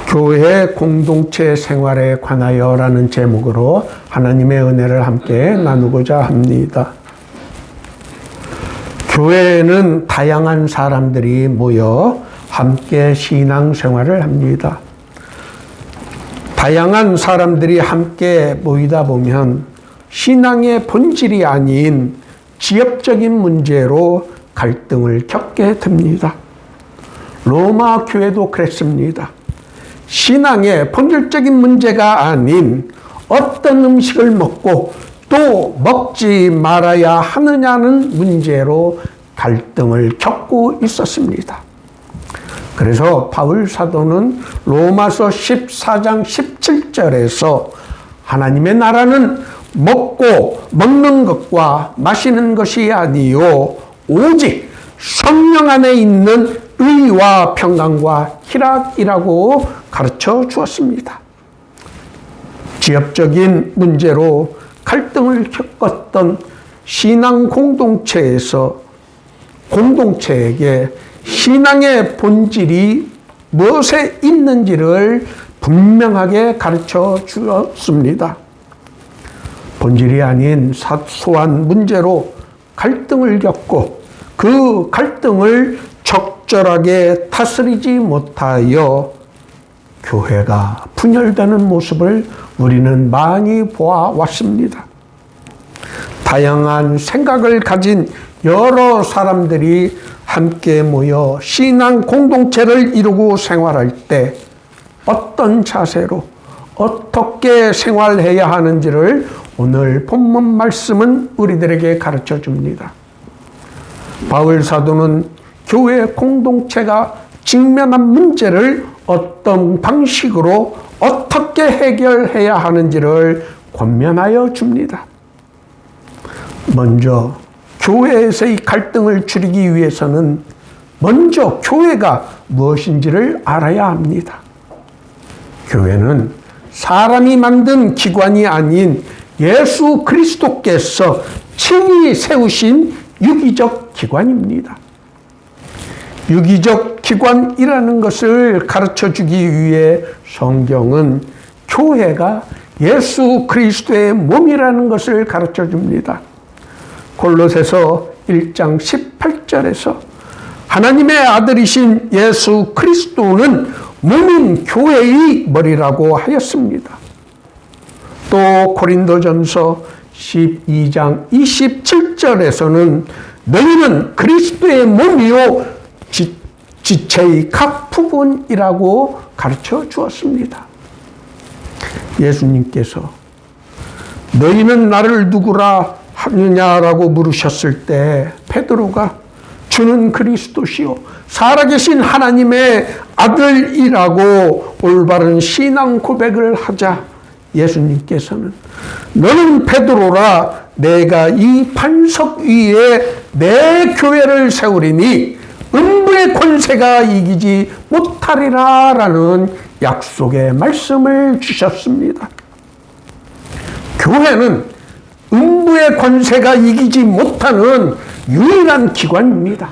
교회 공동체 생활에 관하여라는 제목으로 하나님의 은혜를 함께 나누고자 합니다. 교회에는 다양한 사람들이 모여 함께 신앙생활을 합니다. 다양한 사람들이 함께 모이다 보면 신앙의 본질이 아닌 지역적인 문제로 갈등을 겪게 됩니다. 로마 교회도 그랬습니다. 신앙의 본질적인 문제가 아닌 어떤 음식을 먹고 또 먹지 말아야 하느냐는 문제로 갈등을 겪고 있었습니다. 그래서 바울 사도는 로마서 14장 17절에서 하나님의 나라는 먹는 것과 마시는 것이 아니요 오직 성령 안에 있는 의와 평강과 희락이라고 가르쳐 주었습니다. 지역적인 문제로 갈등을 겪었던 신앙 공동체에서 공동체에게 신앙의 본질이 무엇에 있는지를 분명하게 가르쳐 주었습니다. 본질이 아닌 사소한 문제로 갈등을 겪고 그 갈등을 적절하게 다스리지 못하여 교회가 분열되는 모습을 우리는 많이 보아왔습니다. 다양한 생각을 가진 여러 사람들이 함께 모여 신앙 공동체를 이루고 생활할 때 어떤 자세로 어떻게 생활해야 하는지를 오늘 본문 말씀은 우리들에게 가르쳐 줍니다. 바울 사도는 교회 공동체가 직면한 문제를 어떤 방식으로 어떻게 해결해야 하는지를 권면하여 줍니다. 먼저 교회에서의 갈등을 줄이기 위해서는 먼저 교회가 무엇인지를 알아야 합니다. 교회는 사람이 만든 기관이 아닌 예수 그리스도께서 친히 세우신 유기적 기관입니다. 유기적 기관이라는 것을 가르쳐 주기 위해 성경은 교회가 예수 그리스도의 몸이라는 것을 가르쳐 줍니다. 골로새서 1장 18절에서 하나님의 아들이신 예수 그리스도는 몸인 교회의 머리라고 하였습니다. 또 고린도전서 12장 27절에서는 너희는 그리스도의 몸이요 지체의 각 부분이라고 가르쳐 주었습니다. 예수님께서 너희는 나를 누구라 하느냐라고 물으셨을 때 베드로가 주는 그리스도시요 살아계신 하나님의 아들이라고 올바른 신앙 고백을 하자 예수님께서는 너는 베드로라 내가 이 반석 위에 내 교회를 세우리니 음부의 권세가 이기지 못하리라 라는 약속의 말씀을 주셨습니다. 교회는 음부의 권세가 이기지 못하는 유일한 기관입니다.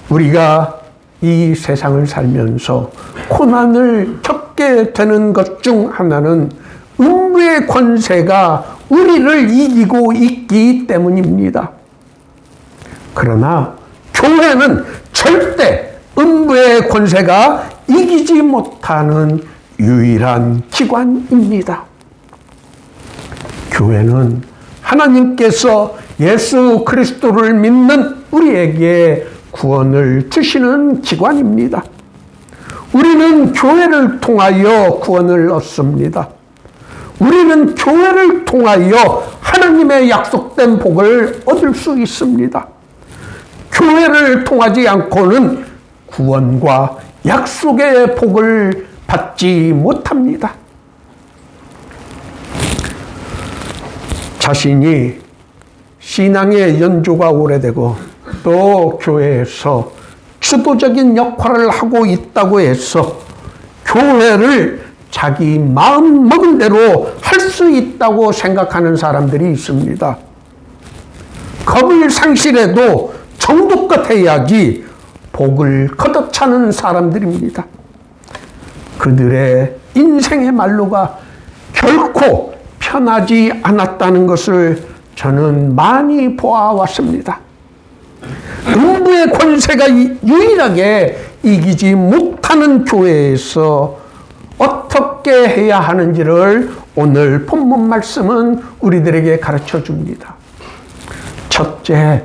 우리가 이 세상을 살면서 고난을 겪게 되는 것 중 하나는 음부의 권세가 우리를 이기고 있기 때문입니다. 그러나 교회는 절대 음부의 권세가 이기지 못하는 유일한 기관입니다. 교회는 하나님께서 예수 그리스도를 믿는 우리에게 구원을 주시는 기관입니다. 우리는 교회를 통하여 구원을 얻습니다. 우리는 교회를 통하여 하나님의 약속된 복을 얻을 수 있습니다. 교회를 통하지 않고는 구원과 약속의 복을 받지 못합니다. 자신이 신앙의 연조가 오래되고 또 교회에서 주도적인 역할을 하고 있다고 해서 교회를 자기 마음 먹은 대로 할 수 있다고 생각하는 사람들이 있습니다. 겁을 상실해도 정도껏 해야지 복을 걷어차는 사람들입니다. 그들의 인생의 말로가 결코 편하지 않았다는 것을 저는 많이 보아왔습니다. 음부의 권세가 유일하게 이기지 못하는 교회에서 어떻게 해야 하는지를 오늘 본문 말씀은 우리들에게 가르쳐 줍니다. 첫째,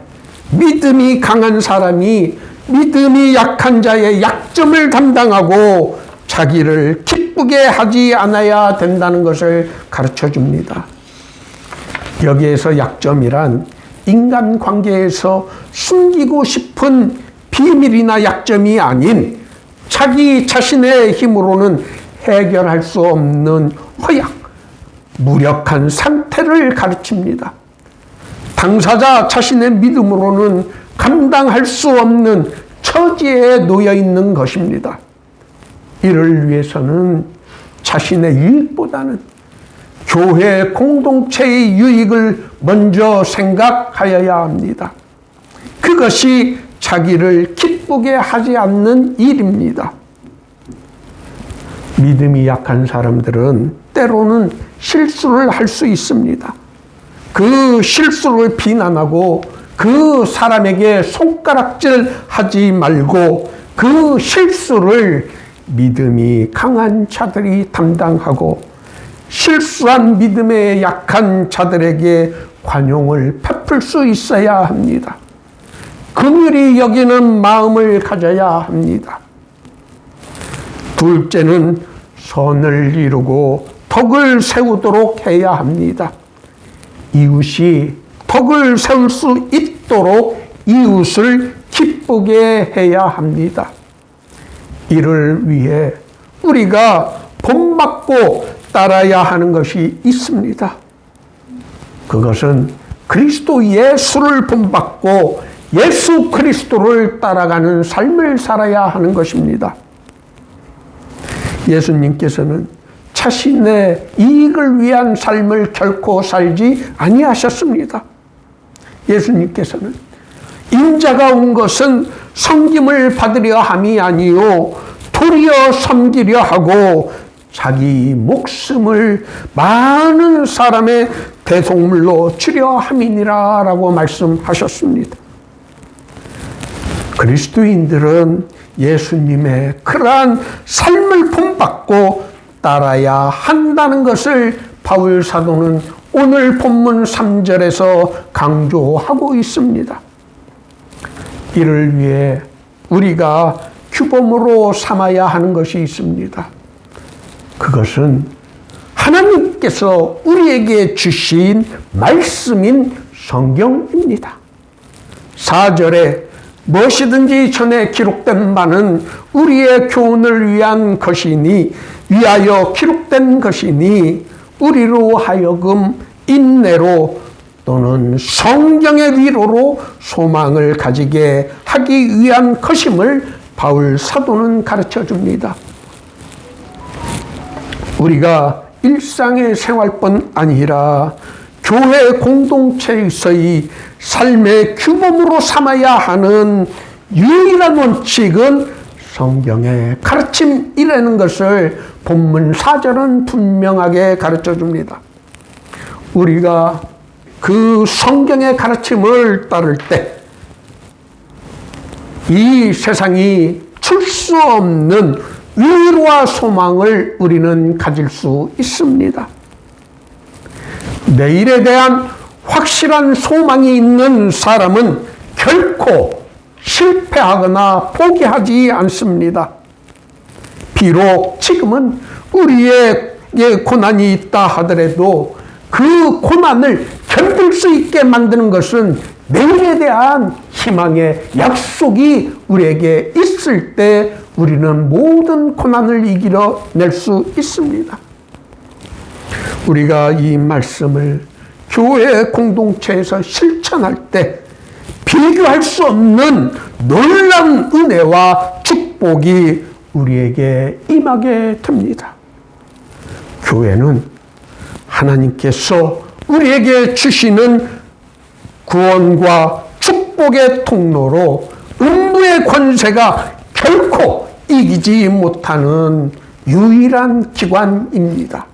믿음이 강한 사람이 믿음이 약한 자의 약점을 담당하고 자기를 기쁘게 하지 않아야 된다는 것을 가르쳐 줍니다. 여기에서 약점이란 인간관계에서 숨기고 싶은 비밀이나 약점이 아닌 자기 자신의 힘으로는 해결할 수 없는 허약, 무력한 상태를 가르칩니다. 당사자 자신의 믿음으로는 감당할 수 없는 처지에 놓여 있는 것입니다. 이를 위해서는 자신의 유익보다는 교회 공동체의 유익을 먼저 생각하여야 합니다. 그것이 자기를 기쁘게 하지 않는 일입니다. 믿음이 약한 사람들은 때로는 실수를 할 수 있습니다. 그 실수를 비난하고 그 사람에게 손가락질 하지 말고 그 실수를 믿음이 강한 자들이 담당하고 실수한 믿음에 약한 자들에게 관용을 베풀 수 있어야 합니다. 긍휼히 여기는 마음을 가져야 합니다. 둘째는 선을 이루고 덕을 세우도록 해야 합니다. 이웃이 덕을 세울 수 있도록 이웃을 기쁘게 해야 합니다. 이를 위해 우리가 본받고 따라야 하는 것이 있습니다. 그것은 그리스도 예수를 본받고 예수 그리스도를 따라가는 삶을 살아야 하는 것입니다. 예수님께서는 자신의 이익을 위한 삶을 결코 살지 아니하셨습니다. 예수님께서는 인자가 온 것은 섬김을 받으려 함이 아니요 도리어 섬기려 하고 자기 목숨을 많은 사람의 대속물로 주려 함이니라 라고 말씀하셨습니다. 그리스도인들은 예수님의 그러한 삶을 본받고 따라야 한다는 것을 바울 사도는 오늘 본문 3절에서 강조하고 있습니다. 이를 위해 우리가 규범으로 삼아야 하는 것이 있습니다. 그것은 하나님께서 우리에게 주신 말씀인 성경입니다. 4절에 무엇이든지 전에 기록된 바는 우리의 교훈을 위한 것이니 위하여 기록된 것이니 우리로 하여금 인내로 또는 성경의 위로로 소망을 가지게 하기 위한 것임을 바울 사도는 가르쳐 줍니다. 우리가 일상의 생활뿐 아니라 교회 공동체에서의 삶의 규범으로 삼아야 하는 유일한 원칙은 성경의 가르침이라는 것을 본문 4절은 분명하게 가르쳐 줍니다. 우리가 그 성경의 가르침을 따를 때 이 세상이 줄 수 없는 위로와 소망을 우리는 가질 수 있습니다. 내일에 대한 확실한 소망이 있는 사람은 결코 실패하거나 포기하지 않습니다. 비록 지금은 우리에게 고난이 있다 하더라도 그 고난을 견딜 수 있게 만드는 것은 내일에 대한 희망의 약속이 우리에게 있을 때 우리는 모든 고난을 이겨낼 수 있습니다. 우리가 이 말씀을 교회 공동체에서 실천할 때 비교할 수 없는 놀라운 은혜와 축복이 우리에게 임하게 됩니다. 교회는 하나님께서 우리에게 주시는 구원과 축복의 통로로 음부의 권세가 결코 이기지 못하는 유일한 기관입니다.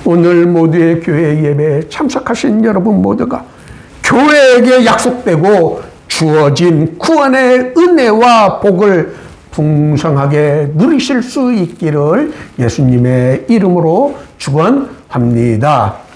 오늘 모두의 교회 예배에 참석하신 여러분 모두가 교회에게 약속되고 주어진 구원의 은혜와 복을 풍성하게 누리실 수 있기를 예수님의 이름으로 축원합니다.